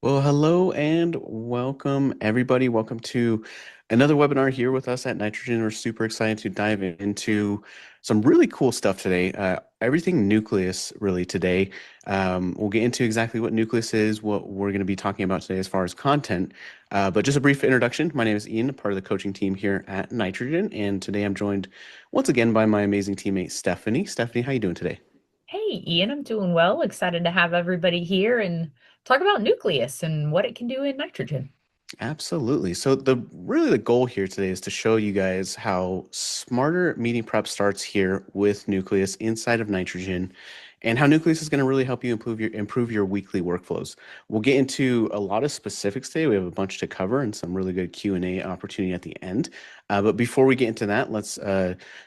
Well, hello and welcome, everybody. Welcome to another webinar here with us at Nitrogen. We're super excited to dive into some really cool stuff today. Everything Nucleus, really, today. We'll get into exactly what Nucleus is, what we're going to be talking about today as far as content. But just a brief introduction. My name is Ian, part of the coaching team here at Nitrogen. And today I'm joined once again by my amazing teammate, Stephanie. Stephanie, how you doing today? Hey, Ian, I'm doing well. Excited to have everybody here and talk about Nucleus and what it can do in nitrogen. Absolutely. So the goal here today is to show you guys how smarter meeting prep starts here with Nucleus inside of Nitrogen and how Nucleus is going to really help you improve your weekly workflows. We'll get into a lot of specifics today. We have a bunch to cover and some really good Q&A opportunity at the end. But before we get into that, let's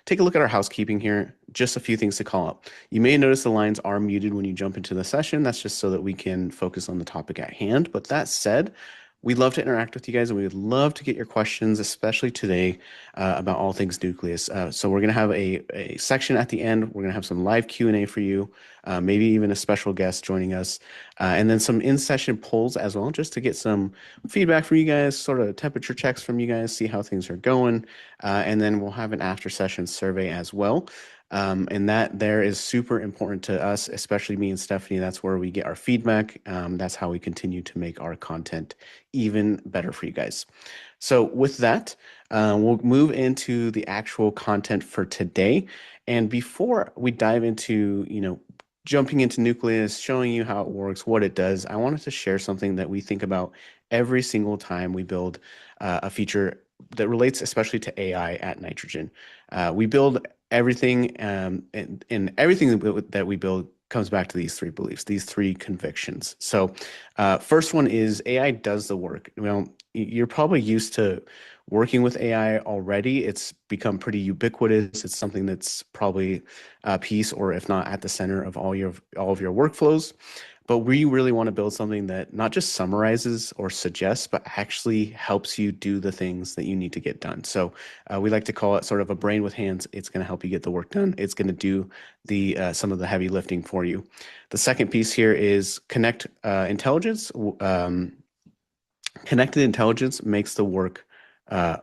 take a look at our housekeeping here. Just a few things to call out. You may notice the lines are muted when you jump into the session. That's just so that we can focus on the topic at hand. But that said, we'd love to interact with you guys, and we would love to get your questions, especially today, about all things Nucleus. So we're going to have a section at the end. We're going to have some live Q&A for you, maybe even a special guest joining us, and then some in-session polls as well, just to get some feedback from you guys, sort of temperature checks from you guys, see how things are going. And then we'll have an after-session survey as well. And that there is super important to us, especially me and Stephanie. That's where we get our feedback. That's how we continue to make our content even better for you guys. So with that, we'll move into the actual content for today. And before we dive into, jumping into Nucleus, showing you how it works, what it does, I wanted to share something that we think about every single time we build a feature that relates especially to AI at Nitrogen. We build everything, and everything that we build comes back to these three beliefs, these three convictions. So, first one is AI does the work. Well, you're probably used to working with AI already. It's become pretty ubiquitous. It's something that's probably a piece, or if not at the center of all of your workflows. But we really want to build something that not just summarizes or suggests, but actually helps you do the things that you need to get done. So we like to call it sort of a brain with hands. It's going to help you get the work done. It's going to do the some of the heavy lifting for you. The second piece here is connect intelligence. Connected intelligence makes the work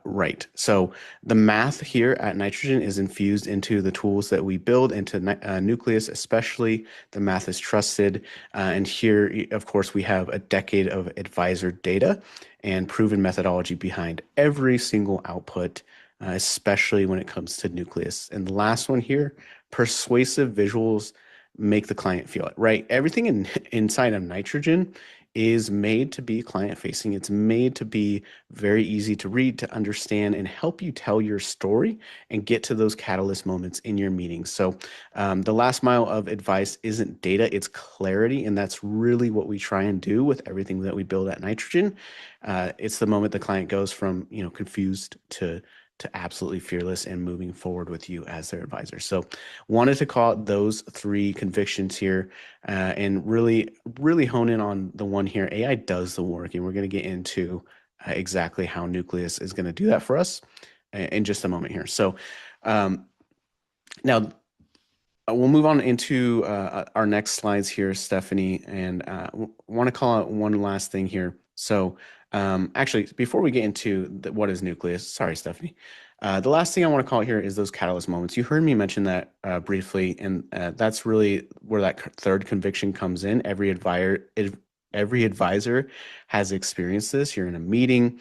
right. So the math here at Nitrogen is infused into the tools that we build into Nucleus, especially the math is trusted. And here, of course, we have a decade of advisor data and proven methodology behind every single output, especially when it comes to Nucleus. And the last one here, persuasive visuals make the client feel it, right? Everything inside of Nitrogen is made to be client facing. It's made to be very easy to read, to understand, and help you tell your story and get to those catalyst moments in your meetings. So, the last mile of advice isn't data, it's clarity. And that's really what we try and do with everything that we build at Nitrogen. It's the moment the client goes from, confused to absolutely fearless and moving forward with you as their advisor. So, wanted to call out those three convictions here, and really hone in on the one here. AI does the work, and we're going to get into exactly how Nucleus is going to do that for us in just a moment here. So, now we'll move on into our next slides here, Stephanie, and want to call out one last thing here. So, actually, before we get into what is Nucleus, sorry, Stephanie. The last thing I want to call out here is those catalyst moments. You heard me mention that briefly, and that's really where that third conviction comes in. Every advisor has experienced this. You're in a meeting,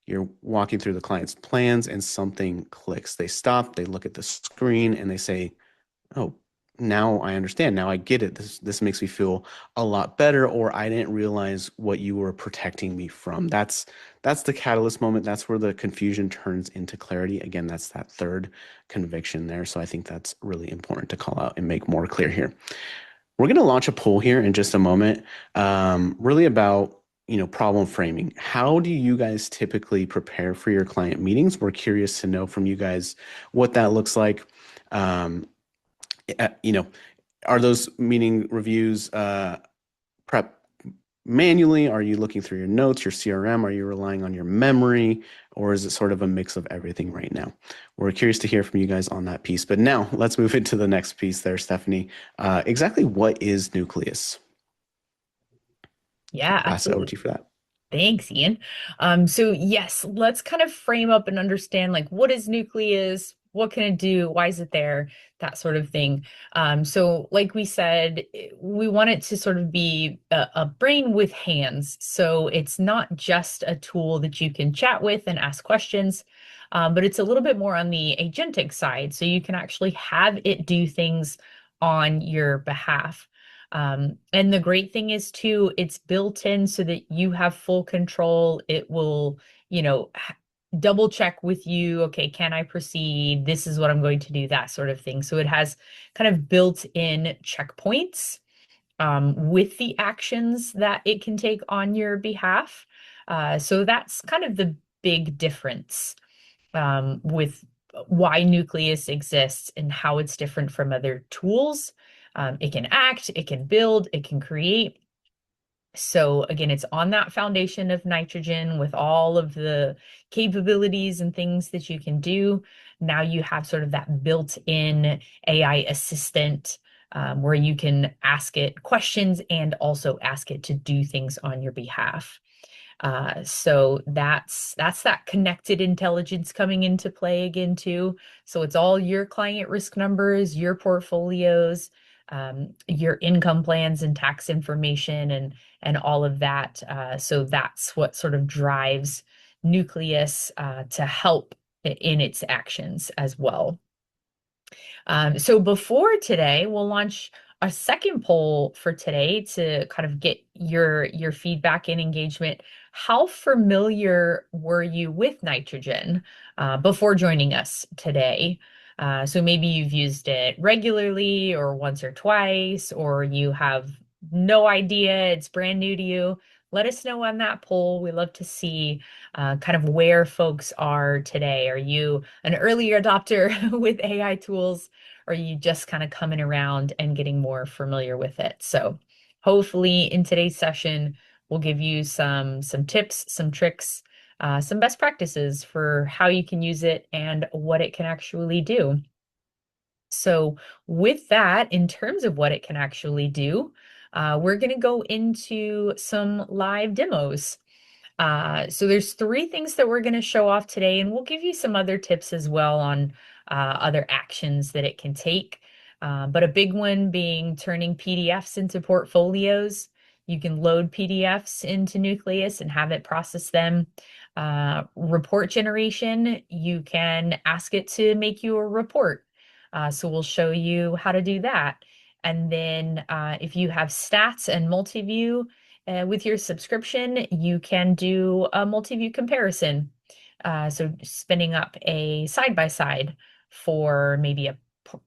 you're walking through the client's plans, and something clicks. They stop, they look at the screen, and they say, "Oh, now I understand. Now I get it. This makes me feel a lot better," or "I didn't realize what you were protecting me from." That's the catalyst moment. That's where the confusion turns into clarity. Again, that's that third conviction there. So I think that's really important to call out and make more clear here. We're going to launch a poll here in just a moment, really about problem framing. How do you guys typically prepare for your client meetings? We're curious to know from you guys what that looks like. Um, uh, you know, are those meeting reviews prep manually? Are you looking through your notes, your CRM? Are you relying on your memory? Or is it sort of a mix of everything right now? We're curious to hear from you guys on that piece. But now let's move into the next piece there, Stephanie. Exactly what is Nucleus? Yeah, Pass it over absolutely. to you for that. Thanks, Ian. So yes, let's kind of frame up and understand like what is Nucleus, what can it do, why is it there, that sort of thing. So like we said, we want it to sort of be a brain with hands. So it's not just a tool that you can chat with and ask questions, but it's a little bit more on the agentic side. So you can actually have it do things on your behalf. And the great thing is too, it's built in so that you have full control. It will, double check with you. Okay, can I proceed? This is what I'm going to do, that sort of thing. So it has kind of built in checkpoints with the actions that it can take on your behalf. So that's kind of the big difference with why Nucleus exists and how it's different from other tools. It can act, it can build, it can create. So again, it's on that foundation of nitrogen with all of the capabilities and things that you can do. Now you have sort of that built-in AI assistant where you can ask it questions and also ask it to do things on your behalf. So that's that connected intelligence coming into play again too. So it's all your client risk numbers, your portfolios, your income plans and tax information and all of that. So that's what sort of drives Nucleus to help in its actions as well. So before today, we'll launch a second poll for today to kind of get your feedback and engagement. How familiar were you with nitrogen before joining us today? So maybe you've used it regularly or once or twice, or you have no idea, it's brand new to you. Let us know on that poll. We love to see kind of where folks are today. Are you an early adopter with AI tools? Or are you just kind of coming around and getting more familiar with it? So hopefully in today's session, we'll give you some tips, some tricks, some best practices for how you can use it and what it can actually do. So with that, in terms of what it can actually do, we're going to go into some live demos. So there's three things that we're going to show off today, and we'll give you some other tips as well on other actions that it can take. But a big one being turning PDFs into portfolios. You can load PDFs into Nucleus and have it process them. Report generation, you can ask it to make you a report. So we'll show you how to do that. And then if you have stats and multi-view, with your subscription, you can do a multi-view comparison. So spinning up a side-by-side for maybe a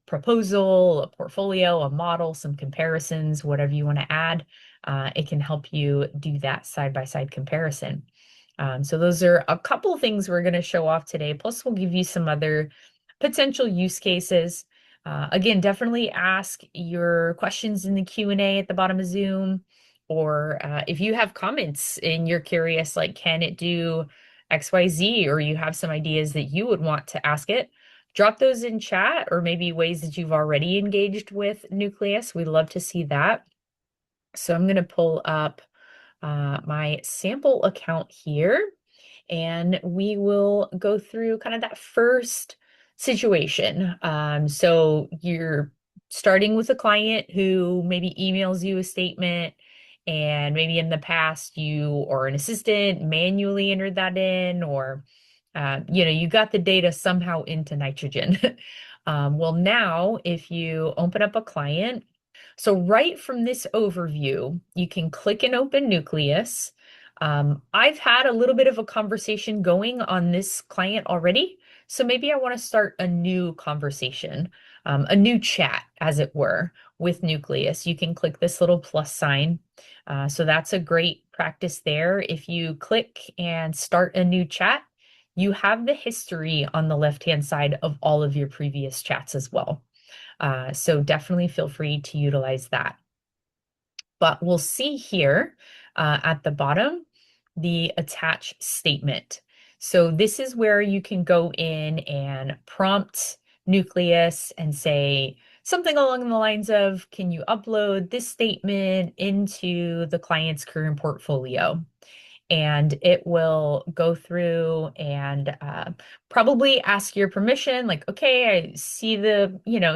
proposal, a portfolio, a model, some comparisons, whatever you want to add. It can help you do that side-by-side comparison. So those are a couple things we're going to show off today. Plus, we'll give you some other potential use cases. Again, definitely ask your questions in the Q&A at the bottom of Zoom, or if you have comments and you're curious, like, can it do XYZ, or you have some ideas that you would want to ask it, drop those in chat, or maybe ways that you've already engaged with Nucleus. We'd love to see that. So I'm going to pull up my sample account here, and we will go through kind of that first situation. So you're starting with a client who maybe emails you a statement, and maybe in the past you or an assistant manually entered that in, or you got the data somehow into nitrogen. Well, now if you open up a client, so right from this overview, you can click and open Nucleus. I've had a little bit of a conversation going on this client already, so maybe I want to start a new conversation, a new chat, as it were, with Nucleus. You can click this little plus sign. So that's a great practice there. If you click and start a new chat, you have the history on the left-hand side of all of your previous chats as well. So definitely feel free to utilize that. But we'll see here at the bottom the attach statement. So this is where you can go in and prompt Nucleus and say something along the lines of, can you upload this statement into the client's current portfolio? And it will go through and probably ask your permission, like, okay, I see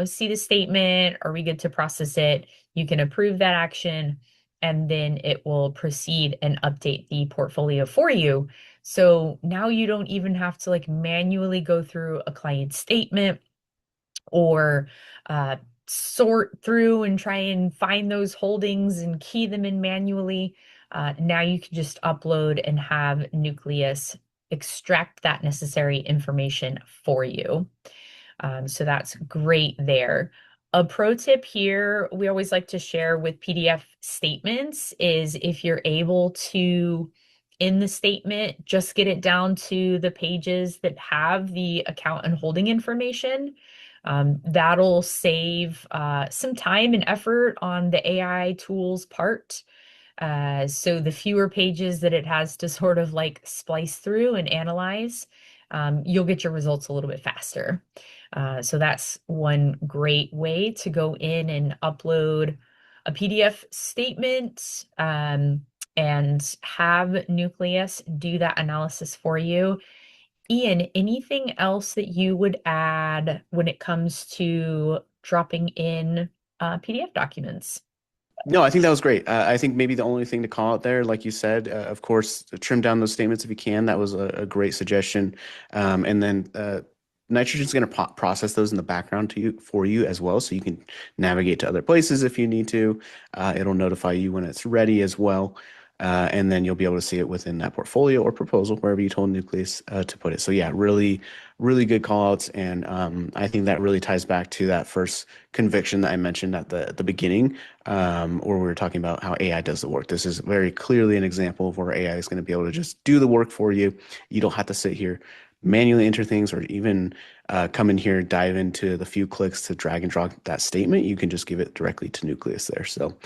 see the statement. Are we good to process it? You can approve that action, and then it will proceed and update the portfolio for you. So now you don't even have to like manually go through a client statement or uh, sort through and try and find those holdings and key them in manually. Now you can just upload and have Nucleus extract that necessary information for you. So that's great there. A pro tip here we always like to share with PDF statements is if you're able to, in the statement, just get it down to the pages that have the account and holding information. That'll save some time and effort on the AI tool's part. So the fewer pages that it has to sort of like splice through and analyze, you'll get your results a little bit faster. So that's one great way to go in and upload a PDF statement and have Nucleus do that analysis for you. Ian, anything else that you would add when it comes to dropping in PDF documents? No, I think that was great. I think maybe the only thing to call out there, like you said, of course, trim down those statements if you can. That was a great suggestion. And then Nitrogen's going to process those in the background to you for you as well, so you can navigate to other places if you need to. It'll notify you when it's ready as well. And then you'll be able to see it within that portfolio or proposal, wherever you told Nucleus to put it. So yeah, really, really good call outs. And I think that really ties back to that first conviction that I mentioned at the beginning, where we were talking about how AI does the work. This is very clearly an example of where AI is going to be able to just do the work for you. You don't have to sit here, manually enter things, or even come in here, dive into the few clicks to drag and drop that statement. You can just give it directly to Nucleus there. So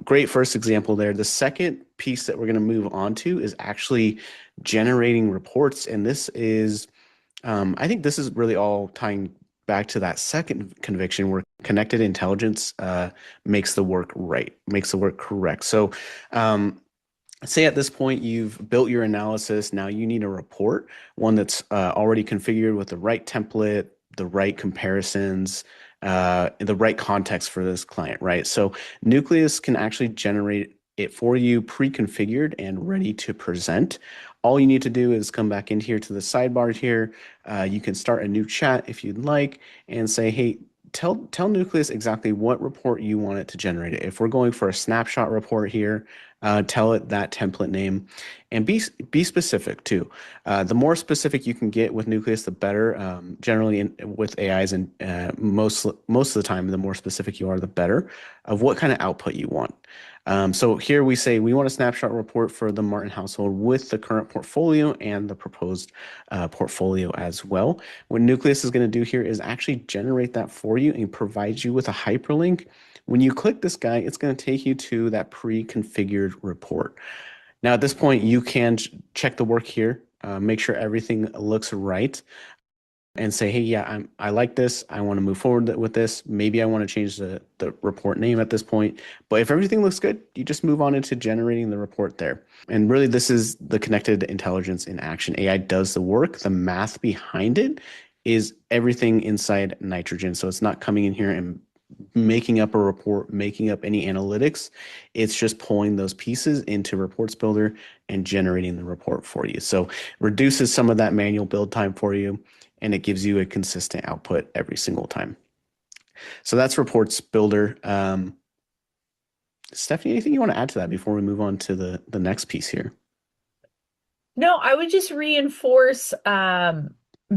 great first example there. The second piece that we're going to move on to is actually generating reports. And this is, I think this is really all tying back to that second conviction where connected intelligence makes the work right, makes the work correct. So, say at this point you've built your analysis. Now you need a report, one that's already configured with the right template, the right comparisons, the right context for this client, right? So Nucleus can actually generate it for you pre-configured and ready to present. All you need to do is come back in here to the sidebar here. You can start a new chat if you'd like and say, hey, tell Nucleus exactly what report you want it to generate. If we're going for a snapshot report here, tell it that template name, and be specific too. The more specific you can get with Nucleus, the better. Generally, with AIs, and most of the time, the more specific you are, the better of what kind of output you want. So here we say we want a snapshot report for the Martin household with the current portfolio and the proposed portfolio as well. What Nucleus is going to do here is actually generate that for you and provide you with a hyperlink. When you click this guy, it's going to take you to that pre-configured report. Now, at this point, you can check the work here, make sure everything looks right, and say, hey, yeah, I like this. I want to move forward with this. Maybe I want to change the report name at this point. But if everything looks good, you just move on into generating the report there. And really, this is the connected intelligence in action. AI does the work. The math behind it is everything inside Nitrogen. So it's not coming in here and making up a report, making up any analytics. It's just pulling those pieces into Reports Builder and generating the report for you. So reduces some of that manual build time for you, and it gives you a consistent output every single time. So that's Reports Builder. Stephanie, anything you want to add to that before we move on to the next piece here? No, I would just reinforce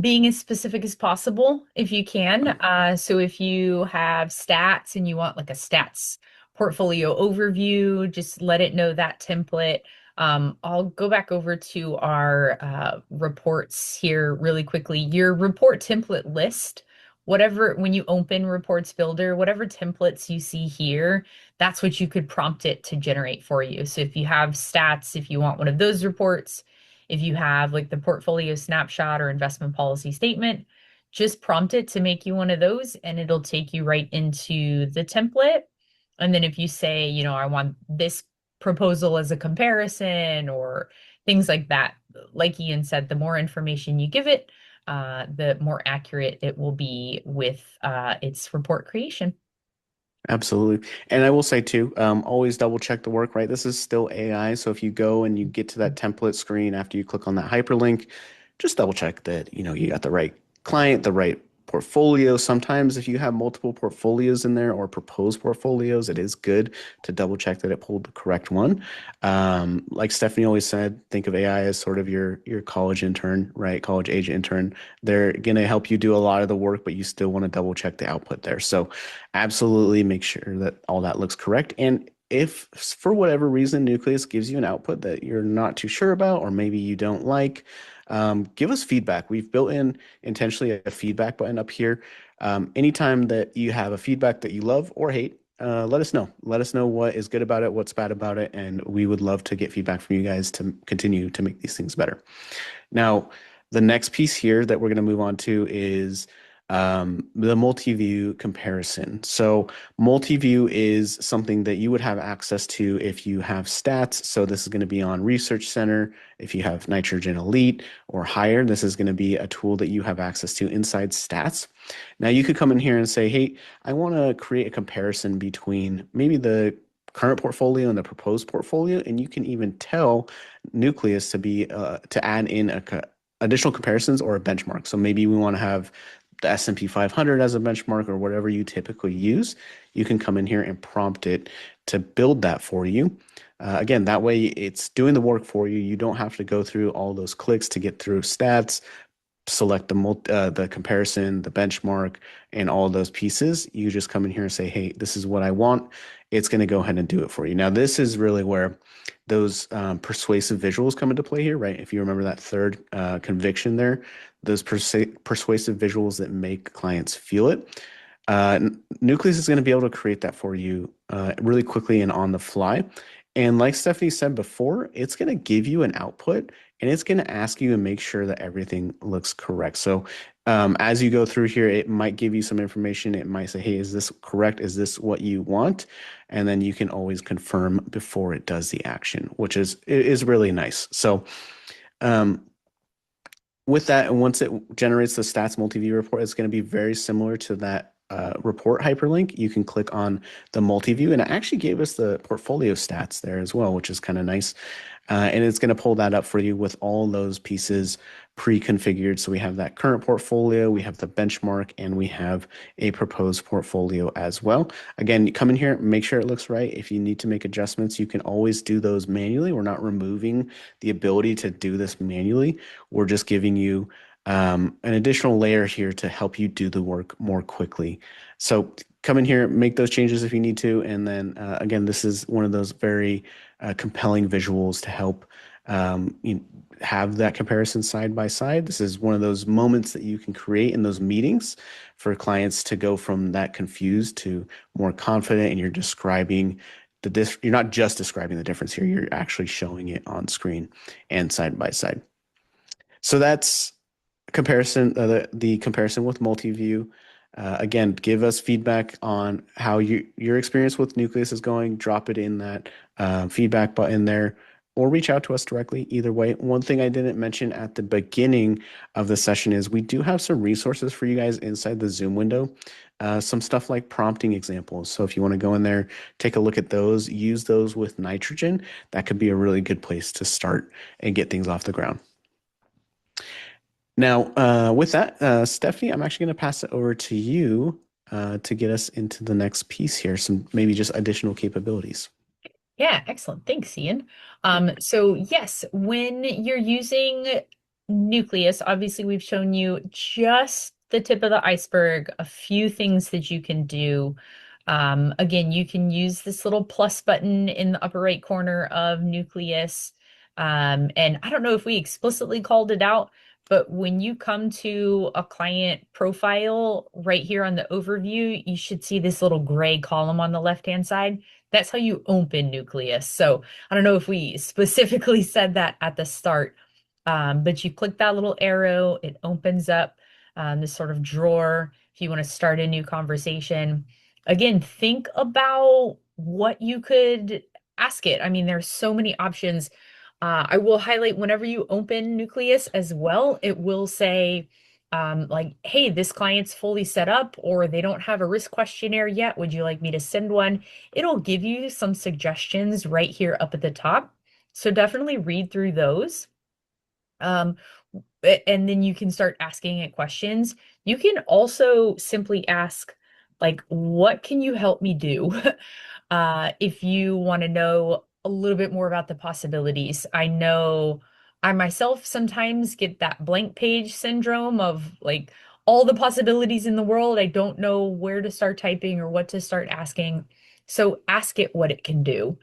being as specific as possible if you can. So if you have stats and you want like a stats portfolio overview, just let it know that template. I'll go back over to our reports here really quickly. Your report template list, whatever, when you open Reports Builder, whatever templates you see here, that's what you could prompt it to generate for you. So if you have stats, if you want one of those reports, if you have like the portfolio snapshot or investment policy statement, just prompt it to make you one of those, and it'll take you right into the template. And then if you say, I want this proposal as a comparison or things like that, like Ian said, the more information you give it, the more accurate it will be with its report creation. Absolutely. And I will say too, always double check the work, right? This is still AI. So if you go and you get to that template screen after you click on that hyperlink, just double check that, you got the right client, the right portfolio. Sometimes if you have multiple portfolios in there or proposed portfolios, it is good to double check that it pulled the correct one. Like Stephanie always said, think of AI as sort of your college intern, right? College age intern. They're going to help you do a lot of the work, but you still want to double check the output there. So absolutely make sure that all that looks correct. And if for whatever reason Nucleus gives you an output that you're not too sure about, or maybe you don't like, give us feedback. We've built in intentionally a feedback button up here. Anytime that you have a feedback that you love or hate, let us know. Let us know what is good about it, what's bad about it, and we would love to get feedback from you guys to continue to make these things better. Now, the next piece here that we're going to move on to is the multi-view comparison. So multi-view is something that you would have access to if you have stats. So this is going to be on Research Center. If you have Nitrogen Elite or higher, this is going to be a tool that you have access to inside stats. Now you could come in here and say, hey, I want to create a comparison between maybe the current portfolio and the proposed portfolio, and you can even tell Nucleus to add in additional comparisons or a benchmark. So maybe we want to have the S&P 500 as a benchmark or whatever you typically use. You can come in here and prompt it to build that for you. Again, that way it's doing the work for you. You don't have to go through all those clicks to get through stats, select the comparison, the benchmark, and all those pieces. You just come in here and say, hey, this is what I want. It's going to go ahead and do it for you. Now, this is really where those persuasive visuals come into play here, right? If you remember that third conviction there, those persuasive visuals that make clients feel it. Nucleus is going to be able to create that for you really quickly and on the fly. And like Stephanie said before, it's going to give you an output and it's going to ask you and make sure that everything looks correct. So as you go through here, it might give you some information. It might say, hey, is this correct? Is this what you want? And then you can always confirm before it does the action, which is really nice. So um, with that, and once it generates the stats multi-view report, it's going to be very similar to that report hyperlink. You can click on the multi-view, and it actually gave us the portfolio stats there as well, which is kind of nice. And it's going to pull that up for you with all those pieces pre-configured. So we have that current portfolio, we have the benchmark, and we have a proposed portfolio as well. Again, you come in here, make sure it looks right. If you need to make adjustments, you can always do those manually. We're not removing the ability to do this manually. We're just giving you an additional layer here to help you do the work more quickly. So come in here, make those changes if you need to. And then again, this is one of those very compelling visuals to help have that comparison side by side. This is one of those moments that you can create in those meetings for clients to go from that confused to more confident, and you're describing you're not just describing the difference here, you're actually showing it on screen and side by side. So that's comparison, the comparison with multi-view. Again, give us feedback on how your experience with Nucleus is going. Drop it in that feedback button there, or reach out to us directly. Either way, one thing I didn't mention at the beginning of the session is we do have some resources for you guys inside the Zoom window. Some stuff like prompting examples. So if you want to go in there, take a look at those, use those with nitrogen. That could be a really good place to start and get things off the ground. Now, with that, Stephanie, I'm actually going to pass it over to you to get us into the next piece here, some maybe just additional capabilities. Yeah, excellent. Thanks, Ian. So yes, when you're using Nucleus, obviously we've shown you just the tip of the iceberg, a few things that you can do. Again, you can use this little plus button in the upper right corner of Nucleus. And I don't know if we explicitly called it out, but when you come to a client profile right here on the overview, you should see this little gray column on the left-hand side. That's how you open Nucleus. So I don't know if we specifically said that at the start, but you click that little arrow, it opens up this sort of drawer if you want to start a new conversation. Again, think about what you could ask it. I mean, there's so many options. I will highlight whenever you open Nucleus as well, it will say, like, hey, this client's fully set up, or they don't have a risk questionnaire yet. Would you like me to send one? It'll give you some suggestions right here up at the top. So definitely read through those. Um, and then you can start asking it questions. You can also simply ask, like, what can you help me do? If you want to know a little bit more about the possibilities. I know I myself sometimes get that blank page syndrome of like all the possibilities in the world. I don't know where to start typing or what to start asking. So ask it what it can do.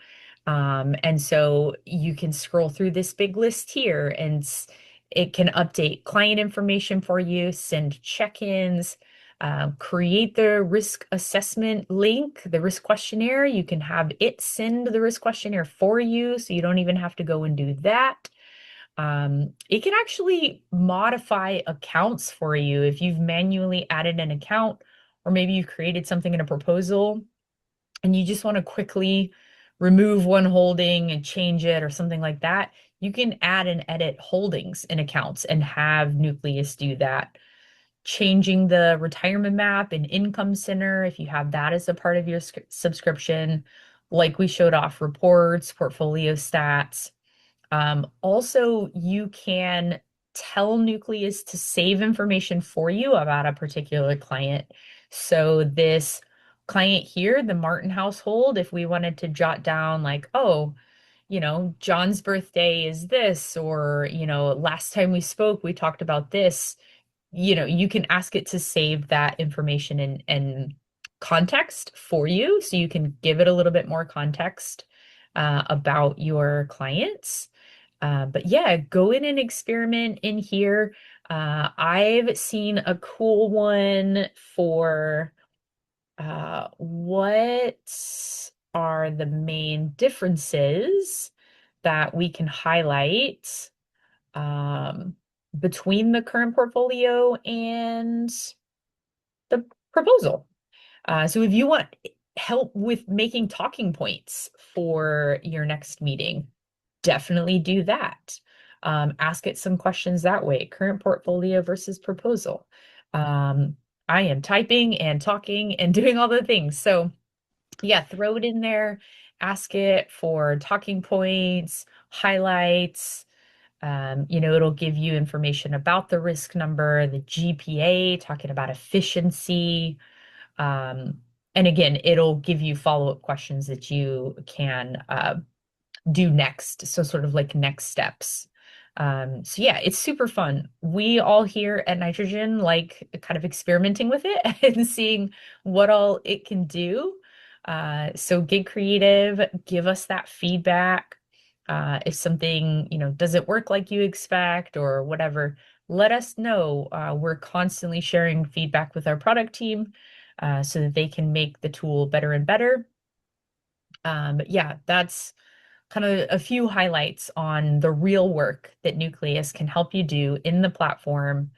And so you can scroll through this big list here and it can update client information for you, send check-ins, create the risk assessment link, the risk questionnaire. You can have it send the risk questionnaire for you, so you don't even have to go and do that. It can actually modify accounts for you if you've manually added an account, or maybe you've created something in a proposal and you just want to quickly remove one holding and change it or something like that, you can add and edit holdings in accounts and have Nucleus do that. Changing the retirement map and income center, if you have that as a part of your subscription, like we showed off reports, portfolio stats. Also, you can tell Nucleus to save information for you about a particular client. So this client here, the Martin household, if we wanted to jot down like, oh, John's birthday is this, or, last time we spoke, we talked about this, you can ask it to save that information and context for you. So you can give it a little bit more context about your clients. But yeah, go in and experiment in here. I've seen a cool one for what are the main differences that we can highlight um, between the current portfolio and the proposal. So if you want help with making talking points for your next meeting, definitely do that. Ask it some questions that way. Current portfolio versus proposal. I am typing and talking and doing all the things. So yeah, throw it in there. Ask it for talking points, highlights. It'll give you information about the risk number, the GPA, talking about efficiency. Um, and again, it'll give you follow-up questions that you can do next. So sort of like next steps. So yeah, it's super fun. We all here at Nitrogen like kind of experimenting with it and seeing what all it can do. So get creative, give us that feedback. If something, doesn't work like you expect or whatever, let us know. We're constantly sharing feedback with our product team so that they can make the tool better and better. But yeah, that's kind of a few highlights on the real work that Nucleus can help you do in the platform.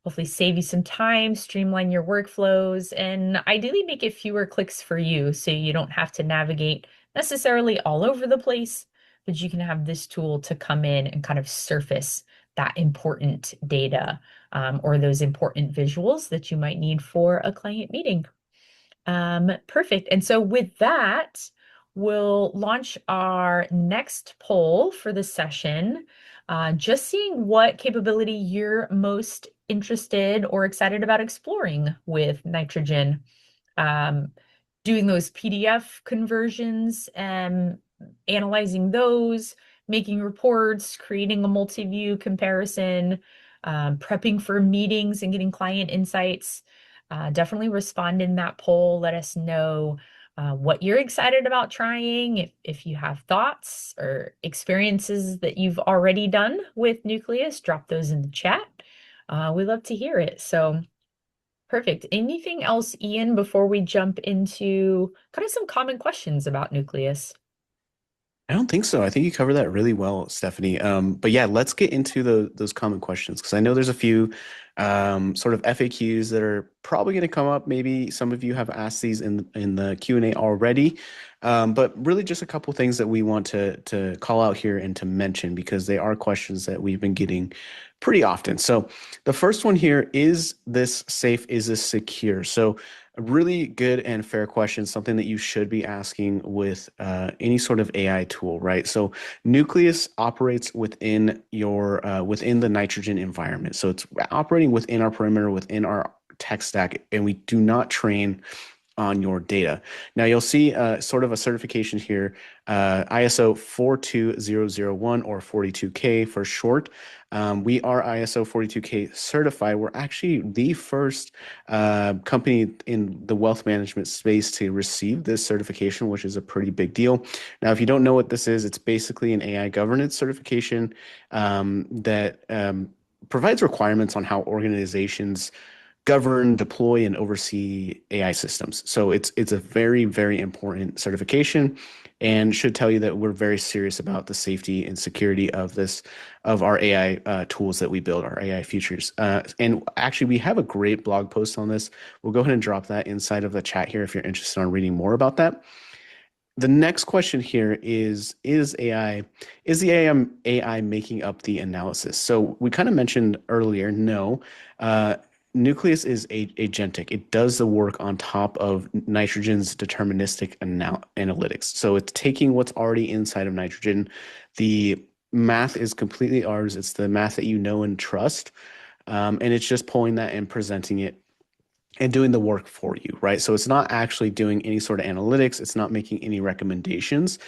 Hopefully save you some time, streamline your workflows, and ideally make it fewer clicks for you so you don't have to navigate necessarily all over the place, but you can have this tool to come in and kind of surface that important data or those important visuals that you might need for a client meeting. Perfect. And so with that, we'll launch our next poll for the session. Just seeing what capability you're most interested or excited about exploring with nitrogen. Um, Doing those PDF conversions and analyzing those, making reports, creating a multi-view comparison, prepping for meetings and getting client insights. Definitely respond in that poll. Let us know what you're excited about trying. If you have thoughts or experiences that you've already done with Nucleus, drop those in the chat. We love to hear it. So perfect. Anything else, Ian, before we jump into kind of some common questions about Nucleus? I don't think so. I think you covered that really well, Stephanie. But yeah, let's get into those common questions because I know there's a few sort of FAQs that are probably going to come up. Maybe some of you have asked these in the Q&A already, but really just a couple things that we want to call out here and to mention because they are questions that we've been getting pretty often. So the first one here, is this safe? Is this secure? So a really good and fair question, something that you should be asking with any sort of AI tool, right? So Nucleus operates within within the nitrogen environment. So it's operating within our perimeter, within our tech stack, and we do not train on your data. Now you'll see sort of a certification here, ISO 42001 or 42K for short. We are ISO 42K certified. We're actually the first company in the wealth management space to receive this certification, which is a pretty big deal. Now, if you don't know what this is, it's basically an AI governance certification that provides requirements on how organizations govern, deploy, and oversee AI systems. So it's a very, very important certification and should tell you that we're very serious about the safety and security of our AI tools that we build, our AI features. And actually, we have a great blog post on this. We'll go ahead and drop that inside of the chat here if you're interested in reading more about that. The next question here is the AI making up the analysis? So we kind of mentioned earlier, no. Nucleus is agentic. It does the work on top of nitrogen's deterministic analytics. So it's taking what's already inside of nitrogen. The math is completely ours. It's the math that you know and trust. And it's just pulling that and presenting it and doing the work for you, right? So it's not actually doing any sort of analytics. It's not making any recommendations.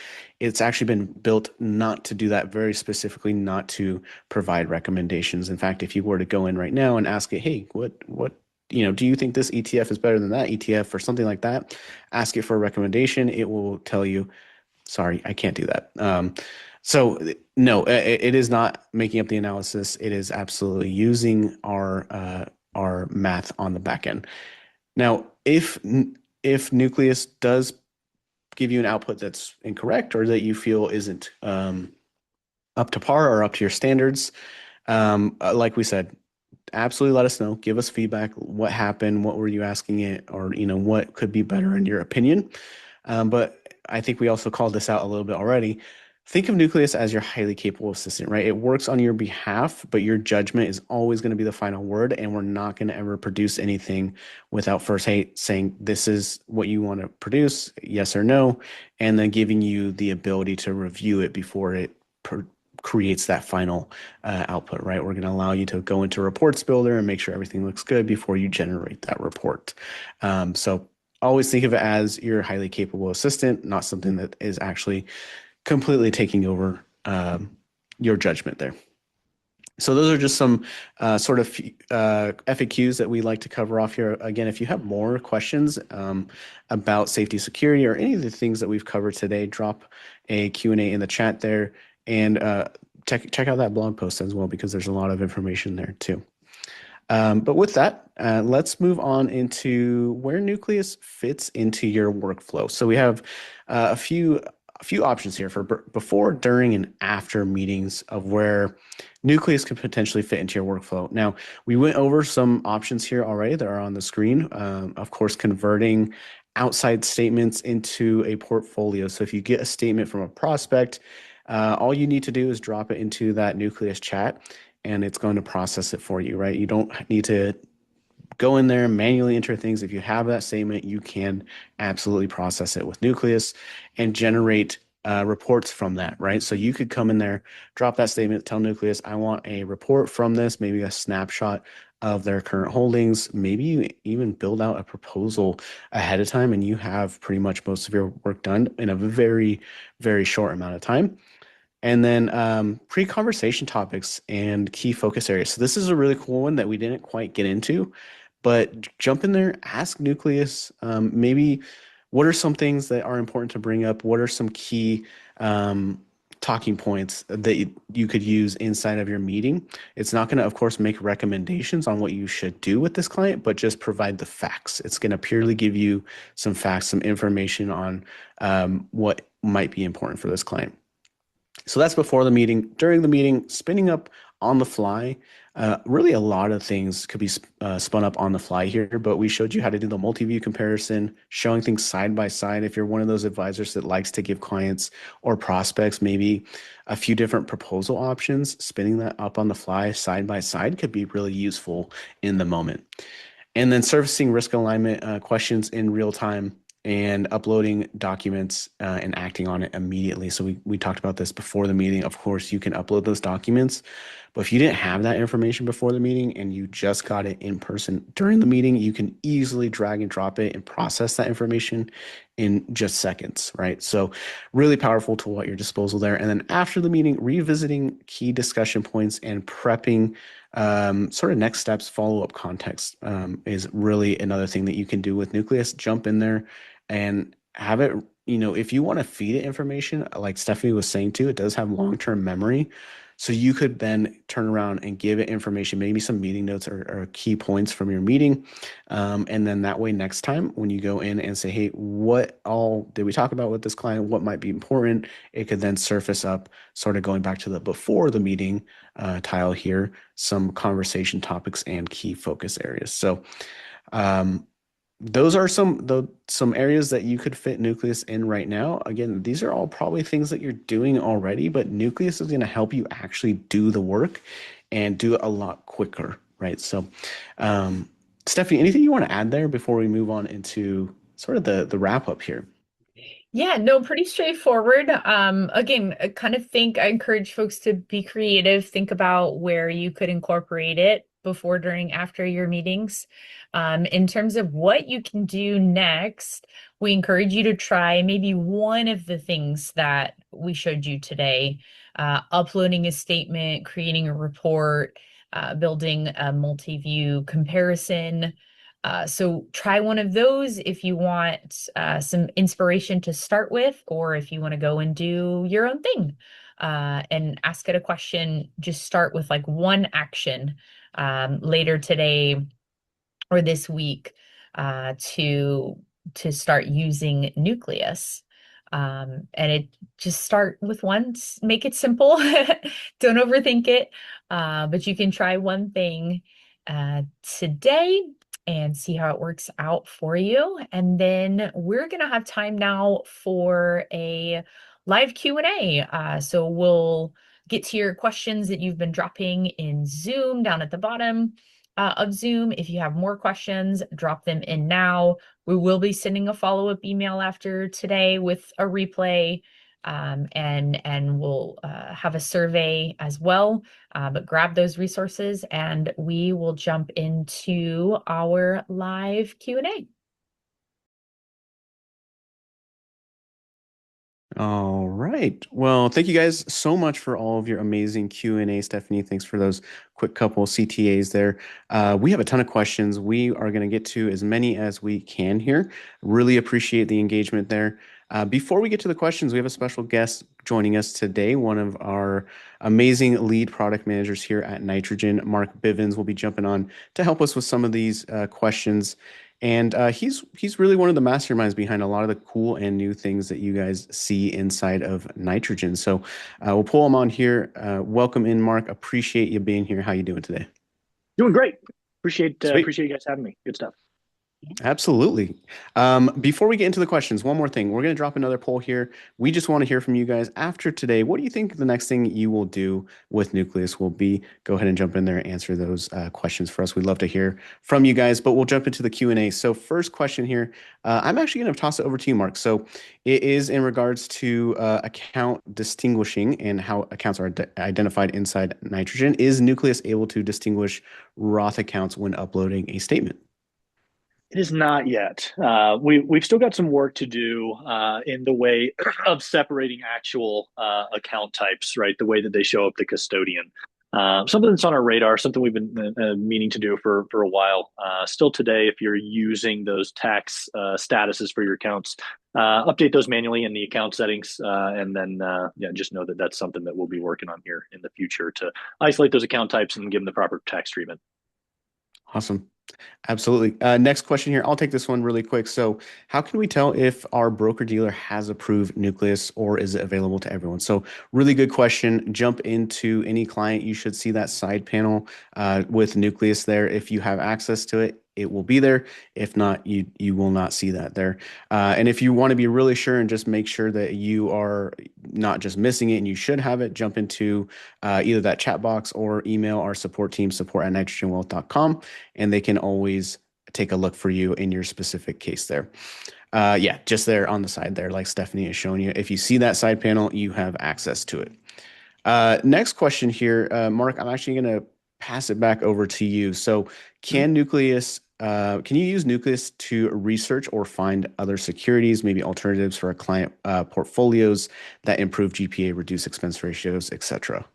It's actually been built not to do that, very specifically, not to provide recommendations. In fact, if you were to go in right now and ask it, hey, do you think this ETF is better than that ETF or something like that? Ask it for a recommendation. It will tell you, sorry, I can't do that. So no, it is not making up the analysis. It is absolutely using our math on the back end. Now, if Nucleus does give you an output that's incorrect or that you feel isn't up to par or up to your standards, like we said, absolutely let us know. Give us feedback. What happened? What were you asking it? Or, what could be better in your opinion? But I think we also called this out a little bit already. Think of Nucleus as your highly capable assistant, right? It works on your behalf, but your judgment is always going to be the final word. And we're not going to ever produce anything without first, hey, saying this is what you want to produce, yes or no, and then giving you the ability to review it before it creates that final output, right? We're going to allow you to go into Reports Builder and make sure everything looks good before you generate that report. So always think of it as your highly capable assistant, not something that is actually completely taking over your judgment there. So those are just some sort of FAQs that we like to cover off here. Again, if you have more questions about safety security or any of the things that we've covered today, drop a Q&A in the chat there and check out that blog post as well because there's a lot of information there too. But with that, let's move on into where Nucleus fits into your workflow. So we have a few options here for before, during, and after meetings of where Nucleus could potentially fit into your workflow. Now, we went over some options here already that are on the screen. Of course, converting outside statements into a portfolio. So if you get a statement from a prospect, all you need to do is drop it into that Nucleus chat and it's going to process it for you, right? You don't need to go in there and manually enter things. If you have that statement, you can absolutely process it with Nucleus and generate reports from that, right? So you could come in there, drop that statement, tell Nucleus, I want a report from this, maybe a snapshot of their current holdings. Maybe you even build out a proposal ahead of time and you have pretty much most of your work done in a very, very short amount of time. And then pre-conversation topics and key focus areas. So this is a really cool one that we didn't quite get into, but jump in there, ask Nucleus, maybe what are some things that are important to bring up? What are some key talking points that you could use inside of your meeting? It's not going to, of course, make recommendations on what you should do with this client, but just provide the facts. It's going to purely give you some facts, some information on what might be important for this client. So that's before the meeting. During the meeting, spinning up on the fly. Really, a lot of things could be spun up on the fly here, but we showed you how to do the multi-view comparison, showing things side by side. If you're one of those advisors that likes to give clients or prospects maybe a few different proposal options, spinning that up on the fly side by side could be really useful in the moment. And then surfacing risk alignment questions in real time and uploading documents and acting on it immediately. So we talked about this before the meeting. Of course, you can upload those documents, but if you didn't have that information before the meeting and you just got it in person during the meeting, you can easily drag and drop it and process that information in just seconds, right? So really powerful tool at your disposal there. And then after the meeting, revisiting key discussion points and prepping sort of next steps, follow-up context is really another thing that you can do with Nucleus. Jump in there and have it, if you want to feed it information, like Stephanie was saying too, it does have long-term memory. So you could then turn around and give it information, maybe some meeting notes or key points from your meeting. And then that way, next time when you go in and say, hey, what all did we talk about with this client? What might be important? It could then surface up, sort of going back to the before the meeting tile here, some conversation topics and key focus areas. So um, those are some areas that you could fit Nucleus in right now. Again, these are all probably things that you're doing already, but Nucleus is going to help you actually do the work and do it a lot quicker, right? So, um, Stephanie, anything you want to add there before we move on into sort of the wrap up here? Yeah, no, pretty straightforward. Again, I encourage folks to be creative, think about where you could incorporate it before, during, after your meetings. In terms of what you can do next, we encourage you to try maybe one of the things that we showed you today, uploading a statement, creating a report, building a multi-view comparison. So try one of those if you want some inspiration to start with, or if you want to go and do your own thing and ask it a question. Just start with like one action later today or this week to start using Nucleus. And it just start with one, make it simple. Don't overthink it. But you can try one thing today and see how it works out for you. And then we're going to have time now for a live Q&A. So we'll get to your questions that you've been dropping in Zoom down at the bottom of Zoom. If you have more questions, drop them in now. We will be sending a follow-up email after today with a replay, and we'll have a survey as well. But grab those resources, and we will jump into our live Q&A. All right. Well, thank you guys so much for all of your amazing Q&A, Stephanie. Thanks for those quick couple CTAs there. We have a ton of questions. We are going to get to as many as we can here. Really appreciate the engagement there. Before we get to the questions, we have a special guest joining us today. One of our amazing lead product managers here at Nitrogen, Mark Bivens, will be jumping on to help us with some of these questions. And he's really one of the masterminds behind a lot of the cool and new things that you guys see inside of Nitrogen. So we'll pull him on here. Welcome in, Mark. Appreciate you being here. How you doing today? Doing great. Appreciate Sweet. appreciate you guys having me. Good stuff. Absolutely. Before we get into the questions, one more thing. We're going to drop another poll here. We just want to hear from you guys after today. What do you think the next thing you will do with Nucleus will be? Go ahead and jump in there and answer those questions for us. We'd love to hear from you guys, but we'll jump into the Q&A. So first question here, I'm actually going to toss it over to you, Mark. So it is in regards to account distinguishing and how accounts are identified inside Nitrogen. Is Nucleus able to distinguish Roth accounts when uploading a statement? It is not yet. We've still got some work to do in the way of separating actual account types, right? The way that they show up the custodian. Something that's on our radar, something we've been meaning to do for a while. Still today, if you're using those tax statuses for your accounts, update those manually in the account settings, and then yeah, just know that that's something that we'll be working on here in the future to isolate those account types and give them the proper tax treatment. Awesome. Absolutely. Next question here. I'll take this one really quick. So, how can we tell if our broker dealer has approved Nucleus or is it available to everyone? So, really good question. Jump into any client. You should see that side panel with Nucleus there. If you have access to it, it will be there. If not, you will not see that there. And if you want to be really sure and just make sure that you are not just missing it and you should have it, jump into either that chat box or email our support team, support@nitrogenwealth.com, and they can always take a look for you in your specific case there. Yeah, just there on the side there, like Stephanie is showing you. If you see that side panel, you have access to it. Next question here, Mark, I'm actually going to pass it back over to you. So, can you use Nucleus to research or find other securities, maybe alternatives for a client portfolios that improve GPA, reduce expense ratios, etc.?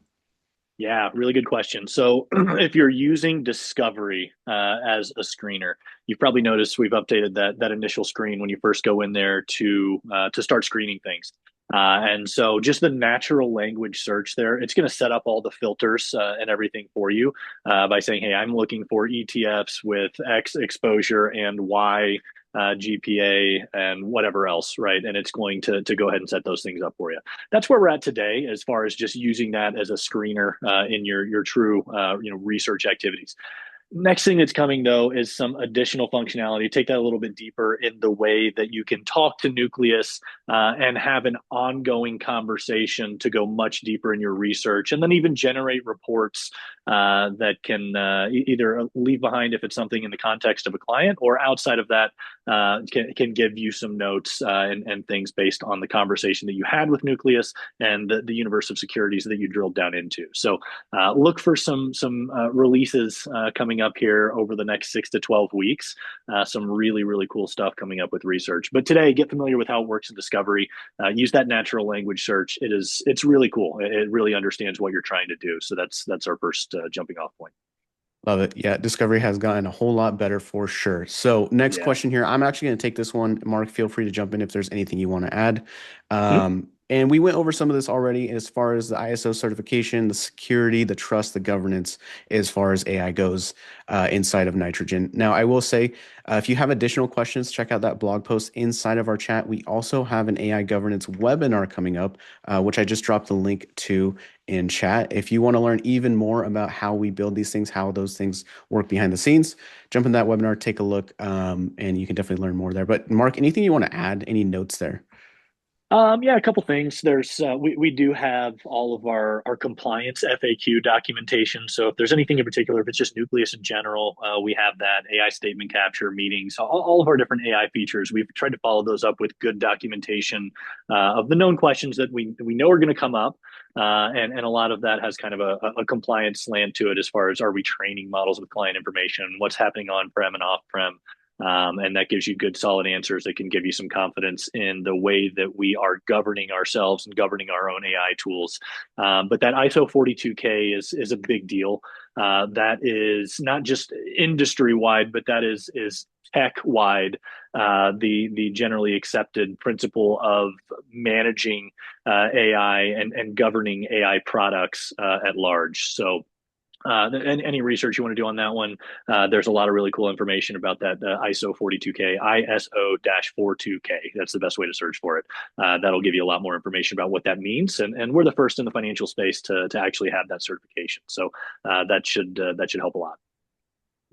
Yeah, really good question. So, if you're using Discovery as a screener, you've probably noticed we've updated that initial screen when you first go in there to start screening things. And so, just the natural language search there, it's going to set up all the filters and everything for you by saying, "Hey, I'm looking for ETFs with X exposure and Y." GPA and whatever else, right? And it's going to go ahead and set those things up for you. That's where we're at today, as far as just using that as a screener in your true research activities. Next thing that's coming though is some additional functionality. Take that a little bit deeper in the way that you can talk to Nucleus and have an ongoing conversation to go much deeper in your research, and then even generate reports that can either leave behind if it's something in the context of a client, or outside of that can give you some notes and things based on the conversation that you had with Nucleus and the universe of securities that you drilled down into. So look for some releases coming up here over the next 6 to 12 weeks. Some really cool stuff coming up with research. But today, get familiar with how it works in Discovery. Use that natural language search. It's really cool. It really understands what you're trying to do. So that's our first jumping off point. Love it. Yeah, Discovery has gotten a whole lot better for sure. So, next Yeah. question here. I'm actually going to take this one. Mark, feel free to jump in if there's anything you want to add. Mhm. And we went over some of this already as far as the ISO certification, the security, the trust, the governance, as far as AI goes inside of Nitrogen. Now, I will say, if you have additional questions, check out that blog post inside of our chat. We also have an AI governance webinar coming up, which I just dropped the link to in chat. If you want to learn even more about how we build these things, how those things work behind the scenes, jump in that webinar, take a look, and you can definitely learn more there. But Mark, anything you want to add? Any notes there? Yeah, a couple things. There's we do have all of our compliance FAQ documentation. So if there's anything in particular, if it's just Nucleus in general, we have that AI statement capture meetings, all of our different AI features. We've tried to follow those up with good documentation of the known questions that we know are going to come up. And a lot of that has kind of a compliance slant to it, as far as, are we training models with client information, what's happening on prem and off prem. And that gives you good, solid answers that can give you some confidence in the way that we are governing ourselves and governing our own AI tools. But that ISO 42K is a big deal. That is not just industry wide, but that is tech wide. The generally accepted principle of managing AI and governing AI products at large. So any research you want to do on that one, there's a lot of really cool information about that ISO 42K, ISO-42K. That's the best way to search for it. That'll give you a lot more information about what that means. And we're the first in the financial space to actually have that certification. So that should help a lot.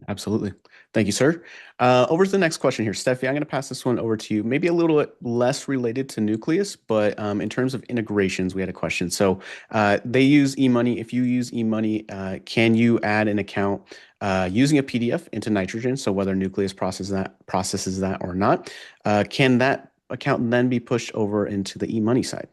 Absolutely. Thank you, sir. Over to the next question here. Steffi, I'm going to pass this one over to you. Maybe a little bit less related to Nucleus, but in terms of integrations, we had a question. So they use eMoney. If you use eMoney, can you add an account using a PDF into Nitrogen? So whether Nucleus processes that or not, can that account then be pushed over into the eMoney side?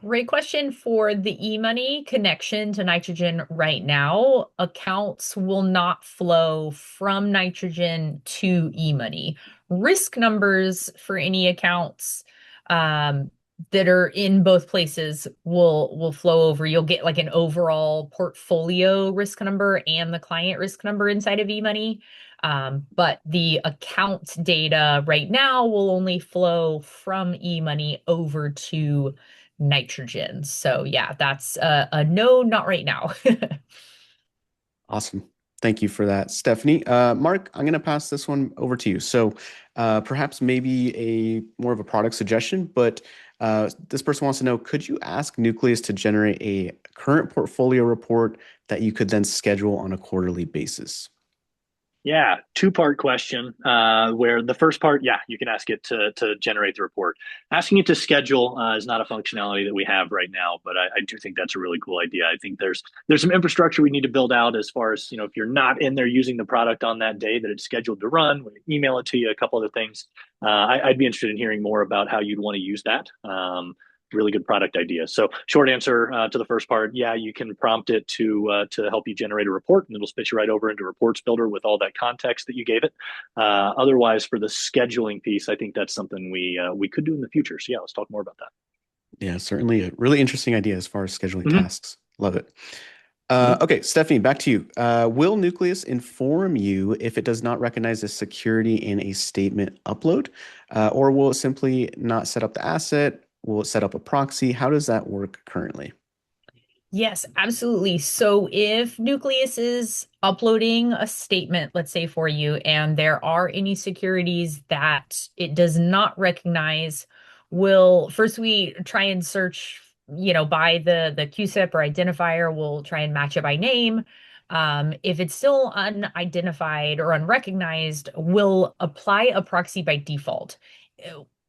Great question. For the eMoney connection to Nitrogen right now, accounts will not flow from Nitrogen to eMoney. Risk numbers for any accounts that are in both places will flow over. You'll get like an overall portfolio risk number and the client risk number inside of eMoney. But the account data right now will only flow from eMoney over to Nitrogen. So yeah, that's a no, not right now. Awesome. Thank you for that, Stephanie. Mark, I'm going to pass this one over to you. So, perhaps maybe a more of a product suggestion, but this person wants to know, could you ask Nucleus to generate a current portfolio report that you could then schedule on a quarterly basis? Yeah, two-part question. Where the first part, yeah, you can ask it to generate the report. Asking it to schedule is not a functionality that we have right now, but I do think that's a really cool idea. I think there's some infrastructure we need to build out as far as if you're not in there using the product on that day that it's scheduled to run, we email it to you, a couple other things. I'd be interested in hearing more about how you'd want to use that. Really good product idea. So short answer to the first part, yeah, you can prompt it to help you generate a report, and it'll spit you right over into Reports Builder with all that context that you gave it. Otherwise, for the scheduling piece, I think that's something we could do in the future. So yeah, let's talk more about that. Yeah, certainly a really interesting idea as far as scheduling Mm-hmm. tasks. Love it. Mm-hmm. Okay, Stephanie, back to you. Will Nucleus inform you if it does not recognize a security in a statement upload, or will it simply not set up the asset? Will it set up a proxy? How does that work currently? Yes, absolutely. So if Nucleus is uploading a statement, let's say for you, and there are any securities that it does not recognize, will first we try and search, by the QSIP or identifier, we'll try and match it by name. If it's still unidentified or unrecognized, we'll apply a proxy by default.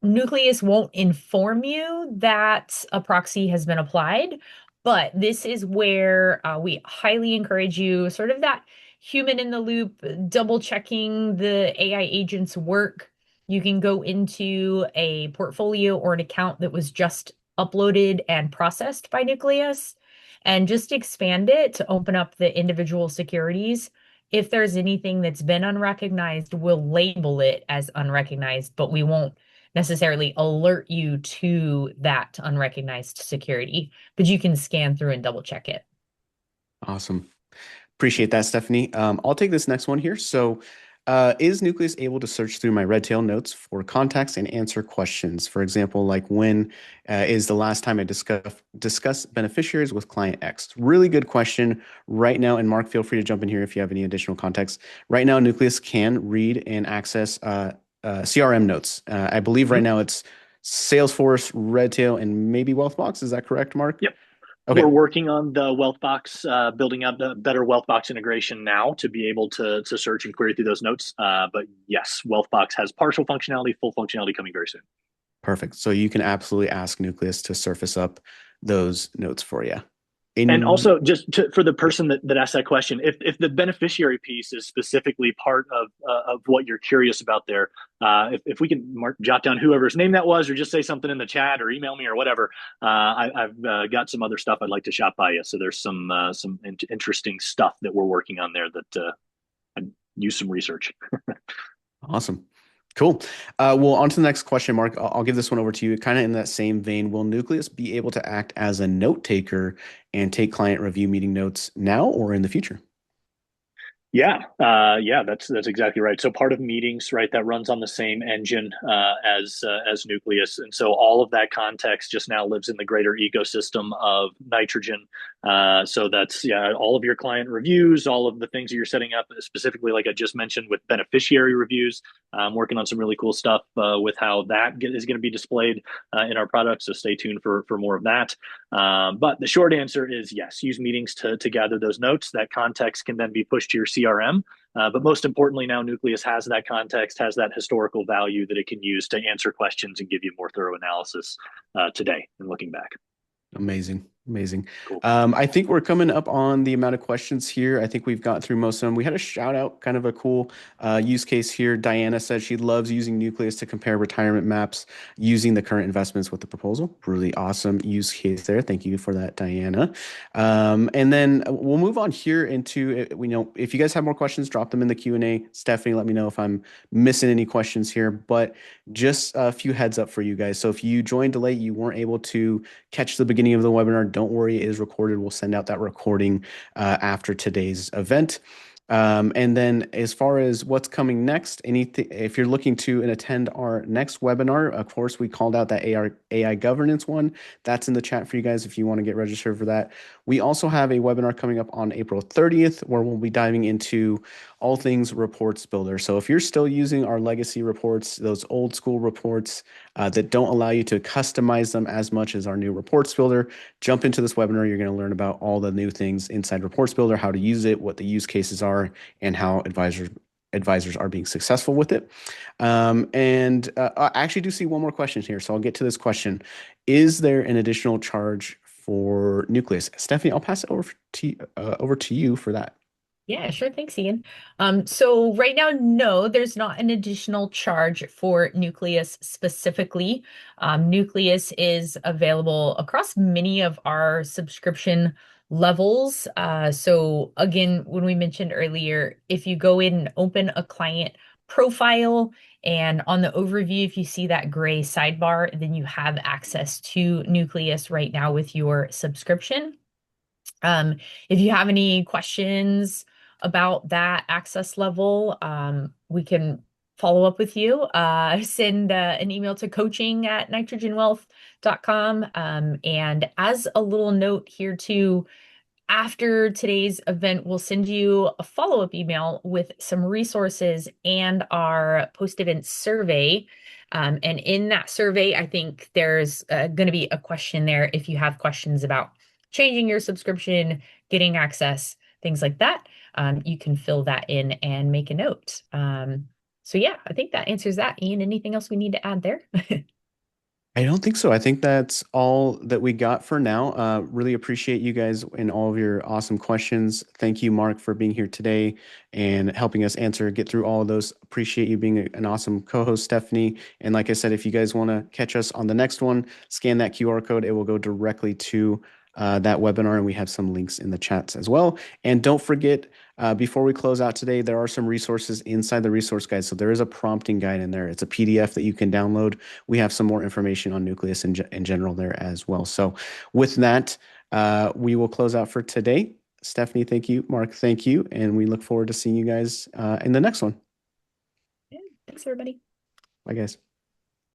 Nucleus won't inform you that a proxy has been applied, but this is where we highly encourage you, sort of that human in the loop, double checking the AI agent's work. You can go into a portfolio or an account that was just uploaded and processed by Nucleus and just expand it to open up the individual securities. If there's anything that's been unrecognized, we'll label it as unrecognized, but we won't necessarily alert you to that unrecognized security, but you can scan through and double check it. Awesome. Appreciate that, Stephanie. I'll take this next one here. So, is Nucleus able to search through my Redtail notes for contacts and answer questions? For example, like when is the last time I discuss beneficiaries with client X? Really good question. Right now, and Mark, feel free to jump in here if you have any additional context. Right now, Nucleus can read and access CRM notes. I believe right Mm-hmm. now it's Salesforce, Redtail, and maybe Wealthbox. Is that correct, Mark? Yep. We're Okay. working on the Wealthbox, building out the better Wealthbox integration now to be able to search and query through those notes. But yes, Wealthbox has partial functionality, full functionality coming very soon. Perfect. So you can absolutely ask Nucleus to surface up those notes for you. And In also, for the person that asked that question, if the beneficiary piece is specifically part of what you're curious about there, if we can jot down whoever's name that was, or just say something in the chat, or email me, or whatever, I've got some other stuff I'd like to shop by you. So there's some interesting stuff that we're working on there that I'd use some research. Awesome. Cool. Well, on to the next question, Mark. I'll give this one over to you. Kind of in that same vein, will Nucleus be able to act as a note taker and take client review meeting notes now or in the future? Yeah, that's exactly right. So part of meetings, right, that runs on the same engine as Nucleus, and so all of that context just now lives in the greater ecosystem of Nitrogen. So that's all of your client reviews, all of the things that you're setting up, specifically like I just mentioned with beneficiary reviews. I'm working on some really cool stuff with how that is going to be displayed in our product. So stay tuned for more of that. But the short answer is yes, use meetings to gather those notes. That context can then be pushed to your CRM. But most importantly, now Nucleus has that context, has that historical value that it can use to answer questions and give you more thorough analysis today and looking back. Amazing. Amazing. Cool. I think we're coming up on the amount of questions here. I think we've got through most of them. We had a shout out, kind of a cool use case here. Diana said she loves using Nucleus to compare retirement maps using the current investments with the proposal. Really awesome use case there. Thank you for that, Diana. And then we'll move on here into, we know if you guys have more questions, drop them in the Q&A. Stephanie, let me know if I'm missing any questions here, but just a few heads up for you guys. So if you joined late, you weren't able to catch the beginning of the webinar, don't worry, it is recorded. We'll send out that recording after today's event. And then as far as what's coming next, anything, if you're looking to attend our next webinar, of course, we called out that AI governance one. That's in the chat for you guys if you want to get registered for that. We also have a webinar coming up on April 30th where we'll be diving into all things reports builder. So if you're still using our legacy reports, those old school reports that don't allow you to customize them as much as our new reports builder, jump into this webinar. You're going to learn about all the new things inside Reports Builder, how to use it, what the use cases are, and how advisors are being successful with it. I actually do see one more question here, so I'll get to this question. Is there an additional charge for Nucleus? Stephanie, I'll pass it over to you for that. Yeah, sure. Thanks, Ian. So right now, no, there's not an additional charge for Nucleus specifically. Nucleus is available across many of our subscription levels. So again, when we mentioned earlier, if you go in and open a client profile and on the overview, if you see that gray sidebar, then you have access to Nucleus right now with your subscription. Um, if you have any questions about that access level, we can follow up with you. Send an email to coaching@nitrogenwealth.com. And as a little note here too, after today's event, we'll send you a follow-up email with some resources and our post-event survey. And in that survey, I think there's going to be a question there if you have questions about changing your subscription, getting access, things like that. You can fill that in and make a note. So yeah, I think that answers that. Ian, anything else we need to add there? I don't think so. I think that's all that we got for now. Really appreciate you guys and all of your awesome questions. Thank you, Mark, for being here today and helping us get through all of those. Appreciate you being an awesome co-host, Stephanie. And like I said, if you guys want to catch us on the next one, scan that QR code. It will go directly to that webinar, and we have some links in the chats as well. And don't forget, before we close out today, there are some resources inside the resource guide. So there is a prompting guide in there. It's a PDF that you can download. We have some more information on Nucleus in general there as well. So with that, we will close out for today. Stephanie, thank you. Mark, thank you. And we look forward to seeing you guys in the next one. Yeah, thanks, everybody. Bye, guys.